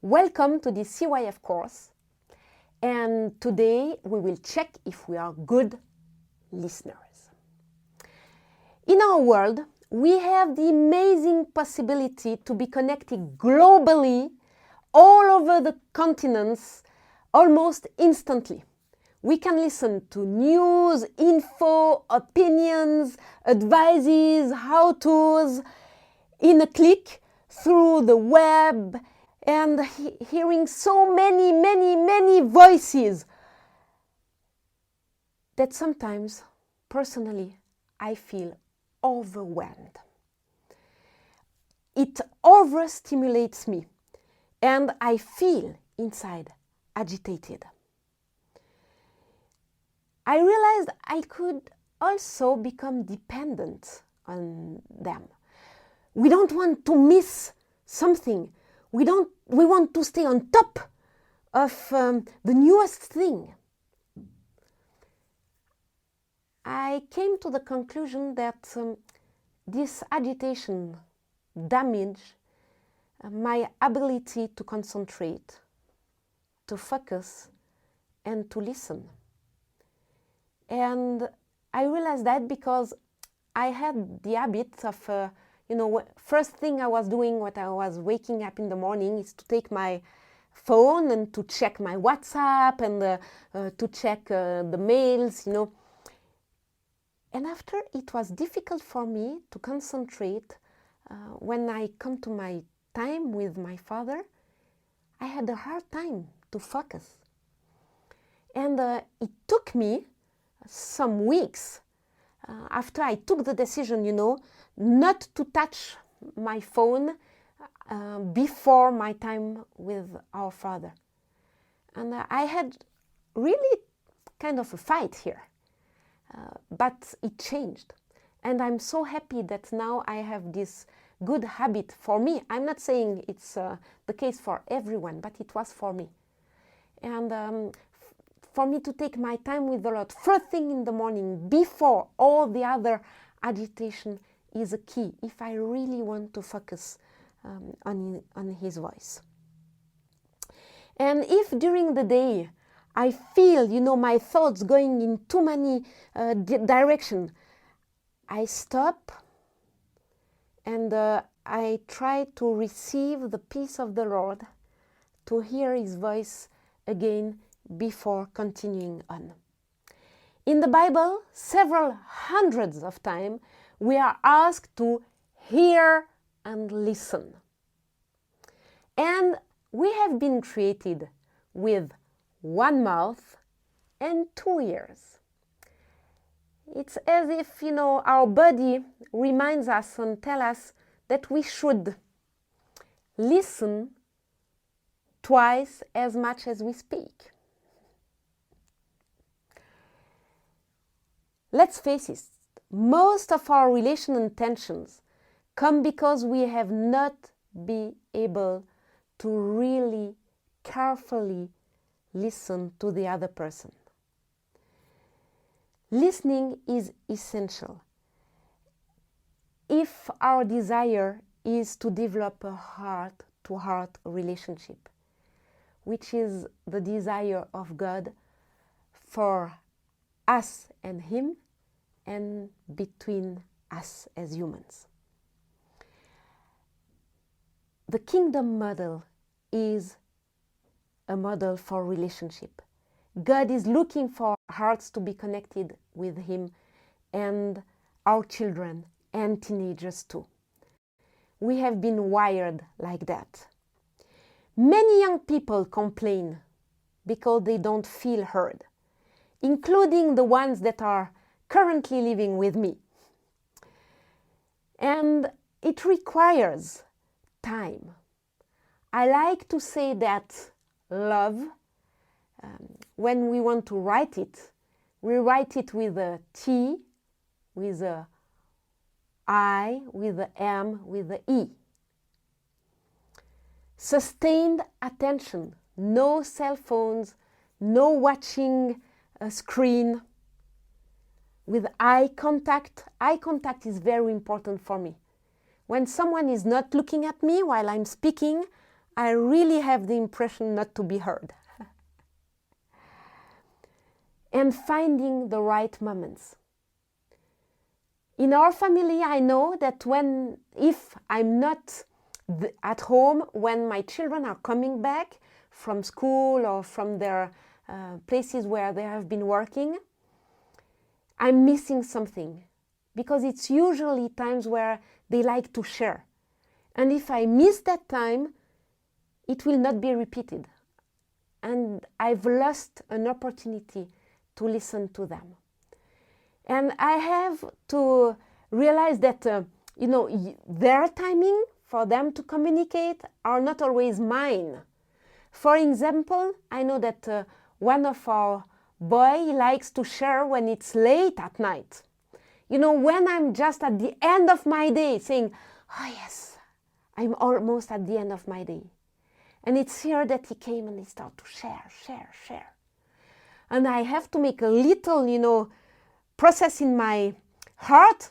Welcome to the CYF course, and today we will check if we are good listeners. In our world, we have the amazing possibility to be connected globally all over the continents almost instantly. We can listen to news, info, opinions, advices, how-tos in a click through the web, and hearing so many voices that sometimes, personally, I feel overwhelmed. It overstimulates me, and I feel inside agitated. I realized I could also become dependent on them. We don't want to miss something. We want to stay on top of the newest thing. I came to the conclusion that this agitation damaged my ability to concentrate, to focus, and to listen. And I realized that because I had the habit of first thing I was doing when I was waking up in the morning is to take my phone and to check my WhatsApp and to check the mails, And after, it was difficult for me to concentrate when I come to my time with my father. I had a hard time to focus. And it took me some weeks after I took the decision, not to touch my phone before my time with our father. And I had really kind of a fight here, but it changed. And I'm so happy that now I have this good habit for me. I'm not saying it's the case for everyone, but it was for me. And for me to take my time with the Lord first thing in the morning before all the other agitation is a key if I really want to focus on His voice. And if during the day I feel, my thoughts going in too many directions, I stop and I try to receive the peace of the Lord, to hear His voice again before continuing on. In the Bible, several hundreds of times, we are asked to hear and listen. And we have been created with one mouth and 2 ears. It's as if, our body reminds us and tells us that we should listen twice as much as we speak. Let's face it, most of our relational tensions come because we have not been able to really carefully listen to the other person. Listening is essential if our desire is to develop a heart-to-heart relationship, which is the desire of God for us and Him, and between us as humans. The kingdom model is a model for relationship. God is looking for hearts to be connected with Him and our children and teenagers too. We have been wired like that. Many young people complain because they don't feel heard, including the ones that are currently living with me. And it requires time. I like to say that love, when we want to write it, we write it with a T, with a I, with a M, with a E. Sustained attention, no cell phones, no watching a screen. With eye contact is very important for me. When someone is not looking at me while I'm speaking, I really have the impression not to be heard. And finding the right moments. In our family, I know that if I'm not at home when my children are coming back from school or from their places where they have been working, I'm missing something, because it's usually times where they like to share. And if I miss that time, it will not be repeated. And I've lost an opportunity to listen to them. And I have to realize that, their timing for them to communicate are not always mine. For example, I know that one of our boys likes to share when it's late at night. When I'm just at the end of my day saying, oh yes, I'm almost at the end of my day. And it's here that he came and he started to share. And I have to make a little, process in my heart,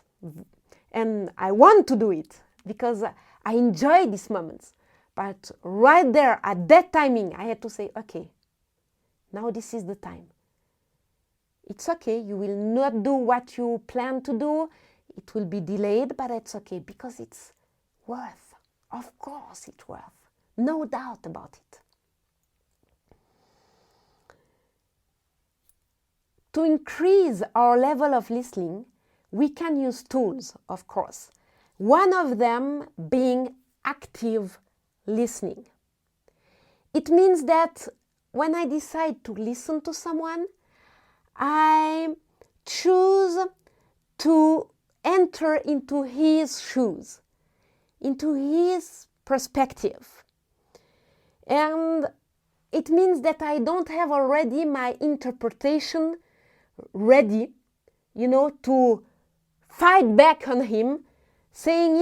and I want to do it because I enjoy these moments. But right there at that timing, I had to say, okay, now this is the time. It's okay, you will not do what you plan to do. It will be delayed, but it's okay because it's worth. Of course it's worth. No doubt about it. To increase our level of listening, we can use tools, of course. One of them being active listening. It means that when I decide to listen to someone, I choose to enter into his shoes, into his perspective. And it means that I don't have already my interpretation ready, to fight back on him, saying,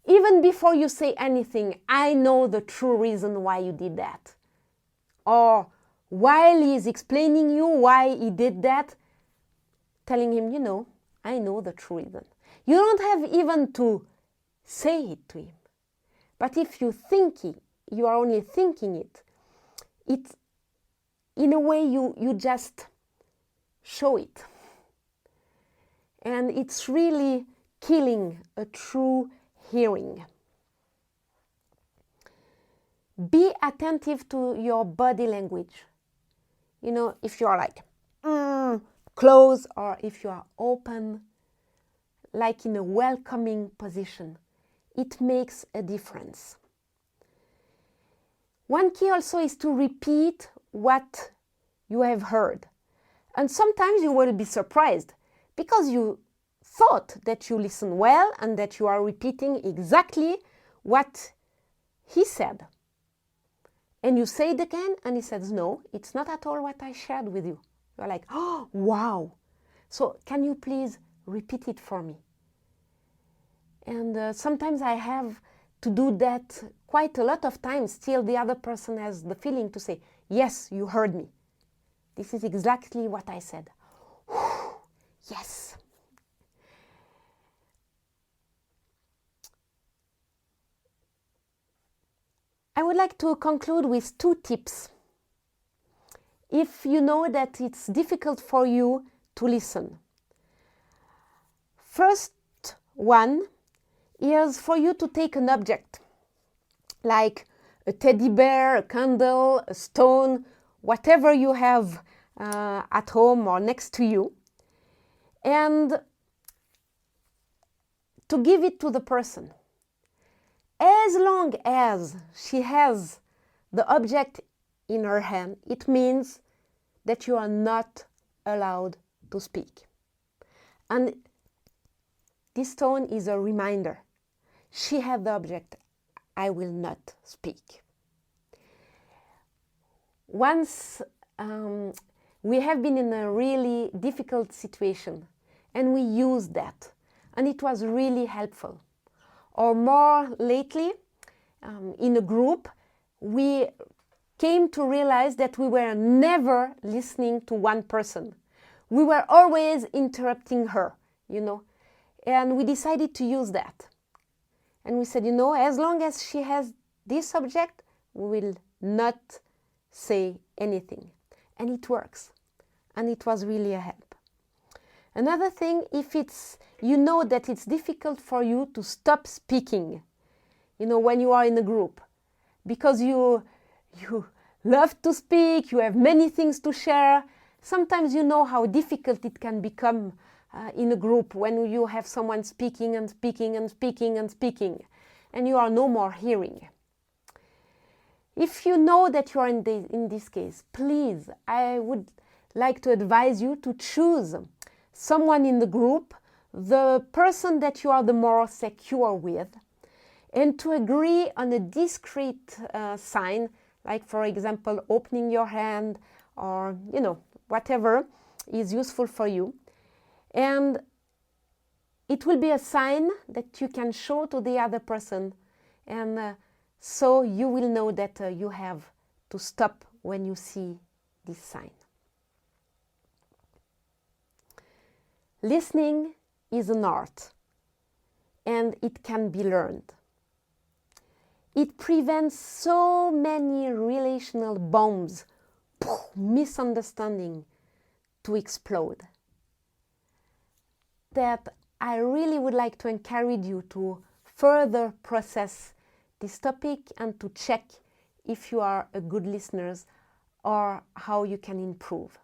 even before you say anything, I know the true reason why you did that. Or while he's explaining you why he did that, telling him, I know the true reason. You don't have even to say it to him. But if you think it, you are only thinking it, in a way you just show it. And it's really killing a true hearing. Be attentive to your body language. If you are like closed, or if you are open, like in a welcoming position, it makes a difference. One key also is to repeat what you have heard. And sometimes you will be surprised because you thought that you listened well and that you are repeating exactly what he said. And you say it again and he says, no, it's not at all what I shared with you. You're like, oh, wow. So can you please repeat it for me? And sometimes I have to do that quite a lot of times till the other person has the feeling to say, yes, you heard me. This is exactly what I said. Yes. I would like to conclude with 2 tips. If you know that it's difficult for you to listen. First one is for you to take an object, like a teddy bear, a candle, a stone, whatever you have at home or next to you, and to give it to the person. As long as she has the object in her hand, it means that you are not allowed to speak. And this stone is a reminder. She had the object. I will not speak. Once we have been in a really difficult situation and we used that, and it was really helpful. Or more lately, in a group, we came to realize that we were never listening to one person. We were always interrupting her, and we decided to use that. And we said, as long as she has this subject, we will not say anything. And it works. And it was really a help. Another thing, if you know that it's difficult for you to stop speaking, when you are in a group, because you love to speak, you have many things to share. Sometimes you know how difficult it can become in a group when you have someone speaking and speaking and speaking and speaking, and you are no more hearing. If you know that you are in this case, please, I would like to advise you to choose someone in the group, the person that you are the more secure with, and to agree on a discreet sign, like for example, opening your hand or, whatever is useful for you. And it will be a sign that you can show to the other person. And so you will know that you have to stop when you see this sign. Listening is an art, and it can be learned. It prevents so many relational bombs, misunderstanding, to explode, that I really would like to encourage you to further process this topic and to check if you are a good listener or how you can improve.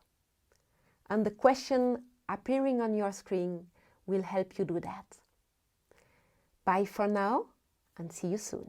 And the question appearing on your screen will help you do that. Bye for now, and see you soon.